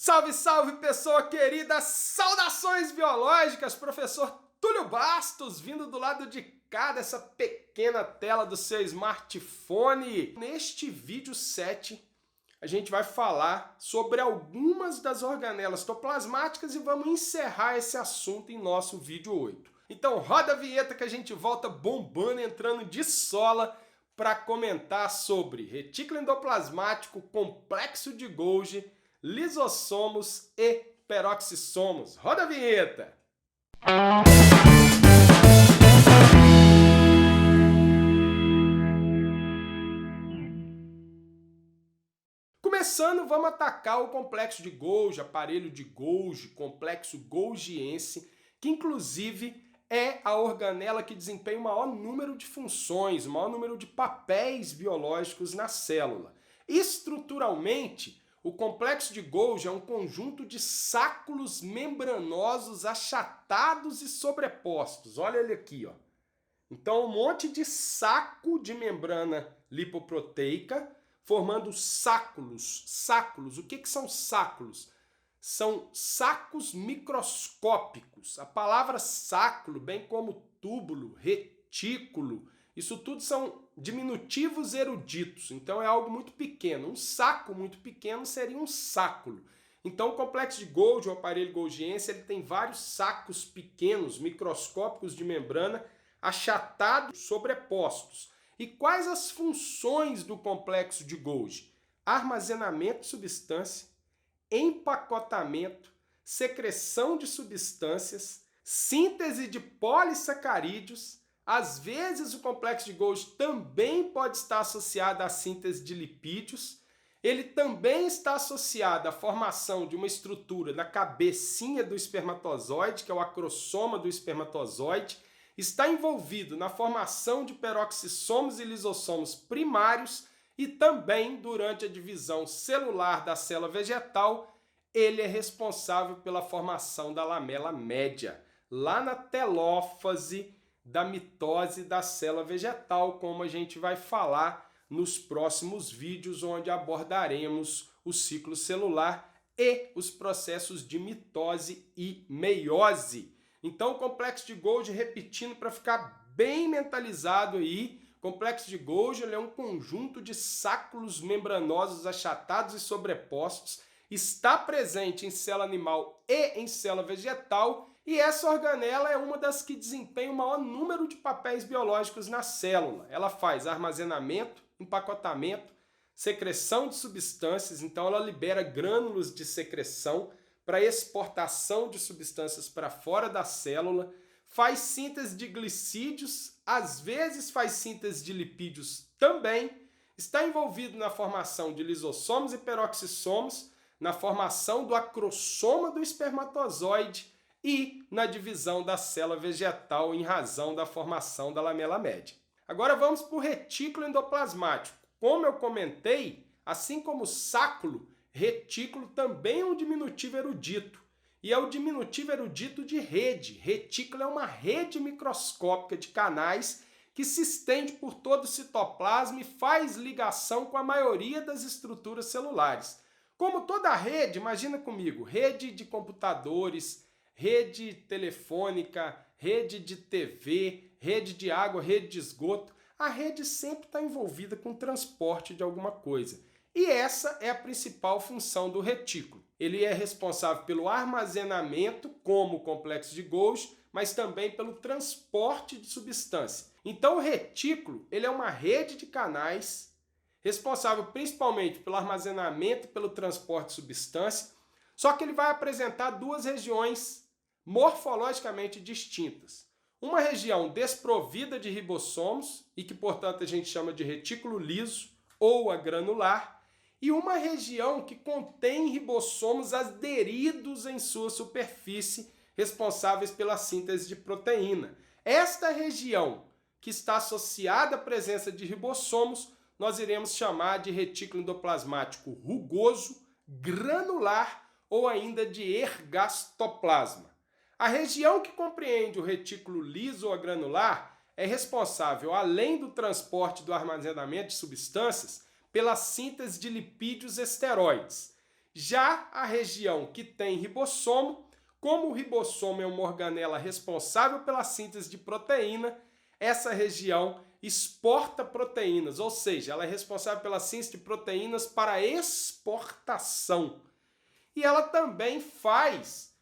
Salve, salve, pessoa querida! Saudações biológicas! Professor Túlio Bastos, vindo do lado de cá dessa pequena tela do seu smartphone. Neste vídeo 7, a gente vai falar sobre algumas das organelas toplasmáticas e vamos encerrar esse assunto em nosso vídeo 8. Então roda a vinheta que a gente volta bombando, entrando de sola para comentar sobre retículo endoplasmático, complexo de Golgi, lisossomos e peroxissomos. Roda a vinheta! Começando, vamos atacar o complexo de Golgi, aparelho de Golgi, complexo golgiense, que inclusive é a organela que desempenha o maior número de funções, o maior número de papéis biológicos na célula. Estruturalmente, o complexo de Golgi é um conjunto de sáculos membranosos achatados e sobrepostos. Olha ele aqui, ó. Então, um monte de saco de membrana lipoproteica formando sáculos. Sáculos, o que são sáculos? São sacos microscópicos. A palavra sáculo, bem como túbulo, retículo, isso tudo são diminutivos eruditos, então é algo muito pequeno. Um saco muito pequeno seria um sáculo. Então o complexo de Golgi, o aparelho golgiense, ele tem vários sacos pequenos, microscópicos de membrana, achatados, sobrepostos. E quais as funções do complexo de Golgi? Armazenamento de substância, empacotamento, secreção de substâncias, síntese de polissacarídeos. Às vezes o complexo de Golgi também pode estar associado à síntese de lipídios. Ele também está associado à formação de uma estrutura na cabecinha do espermatozoide, que é o acrossoma do espermatozoide. Está envolvido na formação de peroxissomos e lisossomos primários e também durante a divisão celular da célula vegetal, ele é responsável pela formação da lamela média, lá na telófase da mitose da célula vegetal, como a gente vai falar nos próximos vídeos, onde abordaremos o ciclo celular e os processos de mitose e meiose. Então, o complexo de Golgi, repetindo para ficar bem mentalizado aí, o complexo de Golgi ele é um conjunto de sáculos membranosos achatados e sobrepostos, está presente em célula animal e em célula vegetal, e essa organela é uma das que desempenha o maior número de papéis biológicos na célula. Ela faz armazenamento, empacotamento, secreção de substâncias, então ela libera grânulos de secreção para exportação de substâncias para fora da célula, faz síntese de glicídios, às vezes faz síntese de lipídios também, está envolvido na formação de lisossomos e peroxissomos, na formação do acrossoma do espermatozoide e na divisão da célula vegetal em razão da formação da lamela média. Agora vamos para o retículo endoplasmático. Como eu comentei, assim como o sáculo, retículo também é um diminutivo erudito. E é o diminutivo erudito de rede. Retículo é uma rede microscópica de canais que se estende por todo o citoplasma e faz ligação com a maioria das estruturas celulares. Como toda rede, imagina comigo, rede de computadores, rede telefônica, rede de TV, rede de água, rede de esgoto, a rede sempre está envolvida com o transporte de alguma coisa. E essa é a principal função do retículo. Ele é responsável pelo armazenamento, como o complexo de Golgi, mas também pelo transporte de substância. Então o retículo ele é uma rede de canais responsável principalmente pelo armazenamento e pelo transporte de substância, só que ele vai apresentar duas regiões morfologicamente distintas. Uma região desprovida de ribossomos, e que, portanto, a gente chama de retículo liso ou agranular, e uma região que contém ribossomos aderidos em sua superfície, responsáveis pela síntese de proteína. Esta região, que está associada à presença de ribossomos, nós iremos chamar de retículo endoplasmático rugoso, granular ou ainda de ergastoplasma. A região que compreende o retículo liso ou granular é responsável, além do transporte e do armazenamento de substâncias, pela síntese de lipídios esteroides. Já a região que tem ribossomo, como o ribossomo é uma organela responsável pela síntese de proteína, essa região exporta proteínas, ou seja, ela é responsável pela síntese de proteínas para exportação. E ela também faz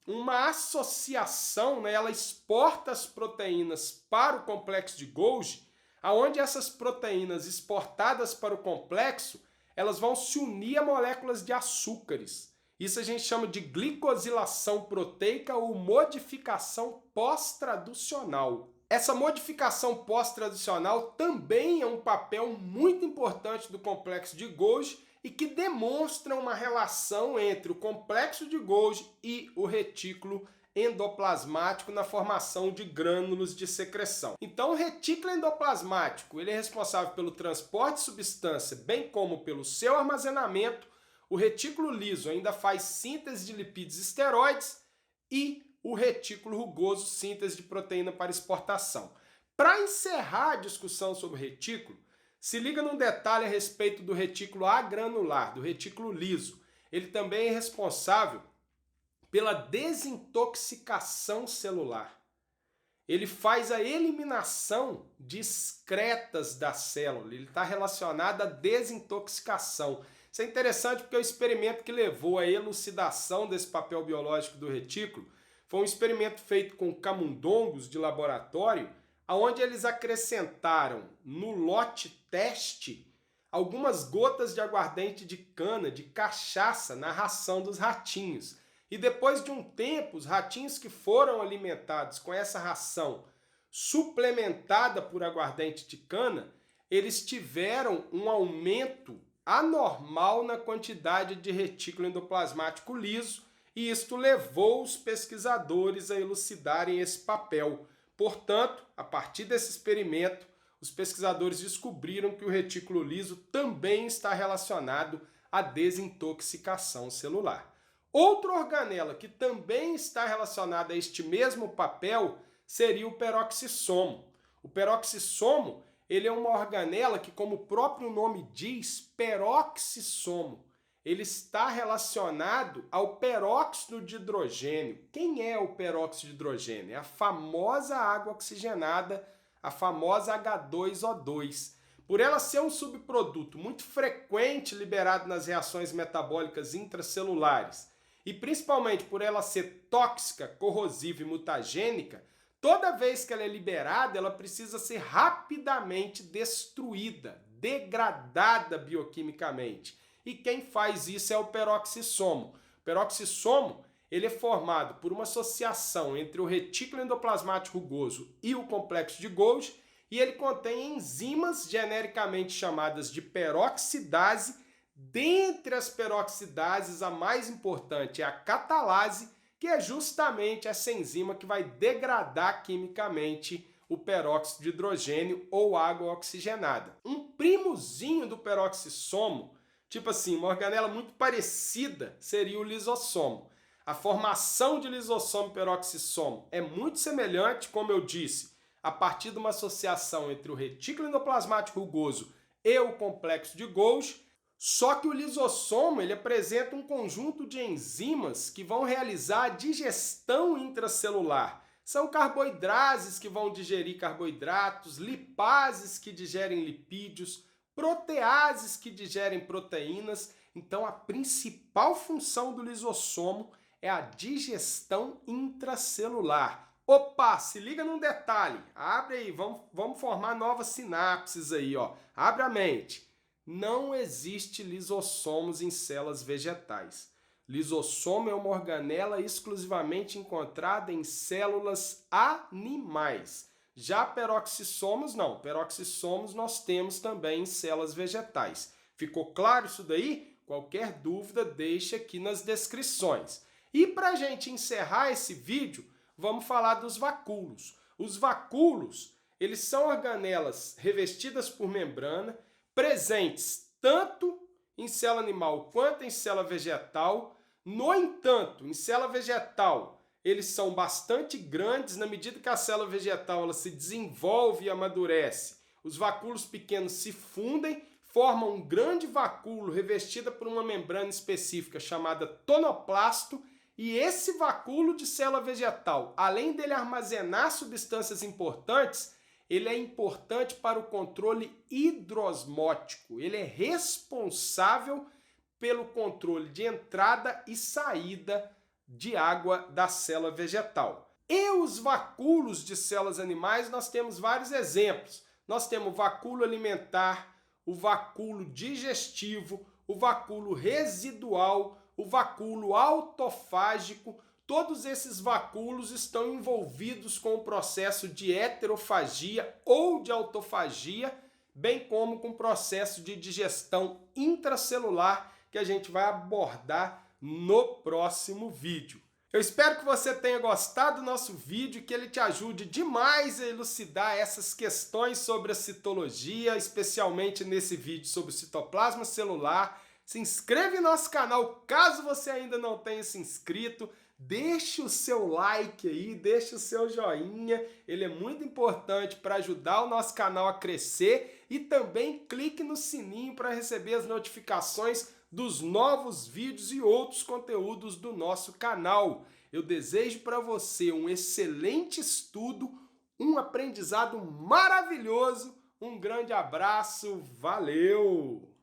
uma associação, né? Ela exporta as proteínas para o complexo de Golgi, aonde essas proteínas exportadas para o complexo, elas vão se unir a moléculas de açúcares. Isso a gente chama de glicosilação proteica ou modificação pós-traducional. Essa modificação pós-traducional também é um papel muito importante do complexo de Golgi e que demonstra uma relação entre o complexo de Golgi e o retículo endoplasmático na formação de grânulos de secreção. Então, o retículo endoplasmático ele é responsável pelo transporte de substância, bem como pelo seu armazenamento. O retículo liso ainda faz síntese de lipídios esteroides e o retículo rugoso, síntese de proteína para exportação. Para encerrar a discussão sobre o retículo, se liga num detalhe a respeito do retículo agranular, do retículo liso. Ele também é responsável pela desintoxicação celular. Ele faz a eliminação de excretas da célula. Ele está relacionado à desintoxicação. Isso é interessante porque o experimento que levou à elucidação desse papel biológico do retículo foi um experimento feito com camundongos de laboratório, onde eles acrescentaram no lote teste algumas gotas de aguardente de cana, de cachaça, na ração dos ratinhos. E depois de um tempo, os ratinhos que foram alimentados com essa ração suplementada por aguardente de cana, eles tiveram um aumento anormal na quantidade de retículo endoplasmático liso, e isto levou os pesquisadores a elucidarem esse papel. Portanto, a partir desse experimento, os pesquisadores descobriram que o retículo liso também está relacionado à desintoxicação celular. Outra organela que também está relacionada a este mesmo papel seria o peroxissomo. O peroxissomo ele é uma organela que, como o próprio nome diz, peroxissomo, ele está relacionado ao peróxido de hidrogênio. Quem é o peróxido de hidrogênio? É a famosa água oxigenada, a famosa H2O2. Por ela ser um subproduto muito frequente liberado nas reações metabólicas intracelulares e principalmente por ela ser tóxica, corrosiva e mutagênica, toda vez que ela é liberada, ela precisa ser rapidamente destruída, degradada bioquimicamente. E quem faz isso é o peroxissomo. O peroxissomo ele é formado por uma associação entre o retículo endoplasmático rugoso e o complexo de Golgi, e ele contém enzimas genericamente chamadas de peroxidase. Dentre as peroxidases, a mais importante é a catalase, que é justamente essa enzima que vai degradar quimicamente o peróxido de hidrogênio ou água oxigenada. Um primozinho do peroxissomo, tipo assim, uma organela muito parecida, seria o lisossomo. A formação de lisossomo e peroxissomo é muito semelhante, como eu disse, a partir de uma associação entre o retículo endoplasmático rugoso e o complexo de Golgi, só que o lisossomo ele apresenta um conjunto de enzimas que vão realizar a digestão intracelular. São carboidrases que vão digerir carboidratos, lipases que digerem lipídios, proteases que digerem proteínas. Então, a principal função do lisossomo é a digestão intracelular. Opa, se liga num detalhe. Abre aí, vamos formar novas sinapses aí, ó. Abre a mente. Não existe lisossomos em células vegetais. Lisossomo é uma organela exclusivamente encontrada em células animais. Já peroxissomos, não. Peroxissomos nós temos também em células vegetais. Ficou claro isso daí? Qualquer dúvida, deixa aqui nas descrições. E para a gente encerrar esse vídeo, vamos falar dos vacúolos. Os vacúolos, eles são organelas revestidas por membrana, presentes tanto em célula animal quanto em célula vegetal. No entanto, em célula vegetal, eles são bastante grandes. Na medida que a célula vegetal ela se desenvolve e amadurece, os vacúolos pequenos se fundem, forma um grande vacúolo revestida por uma membrana específica chamada tonoplasto, e esse vacúolo de célula vegetal, além dele armazenar substâncias importantes, ele é importante para o controle hidrosmótico. Ele é responsável pelo controle de entrada e saída de água da célula vegetal. E os vacúolos de células animais, nós temos vários exemplos. Nós temos o vacúolo alimentar, o vacúolo digestivo, o vacúolo residual, o vacúolo autofágico. Todos esses vacúolos estão envolvidos com o processo de heterofagia ou de autofagia, bem como com o processo de digestão intracelular, que a gente vai abordar no próximo vídeo. Eu espero que você tenha gostado do nosso vídeo e que ele te ajude demais a elucidar essas questões sobre a citologia, especialmente nesse vídeo sobre o citoplasma celular. Se inscreve no nosso canal caso você ainda não tenha se inscrito. Deixe o seu like aí, deixe o seu joinha, ele é muito importante para ajudar o nosso canal a crescer, e também clique no sininho para receber as notificações dos novos vídeos e outros conteúdos do nosso canal. Eu desejo para você um excelente estudo, um aprendizado maravilhoso, um grande abraço, valeu!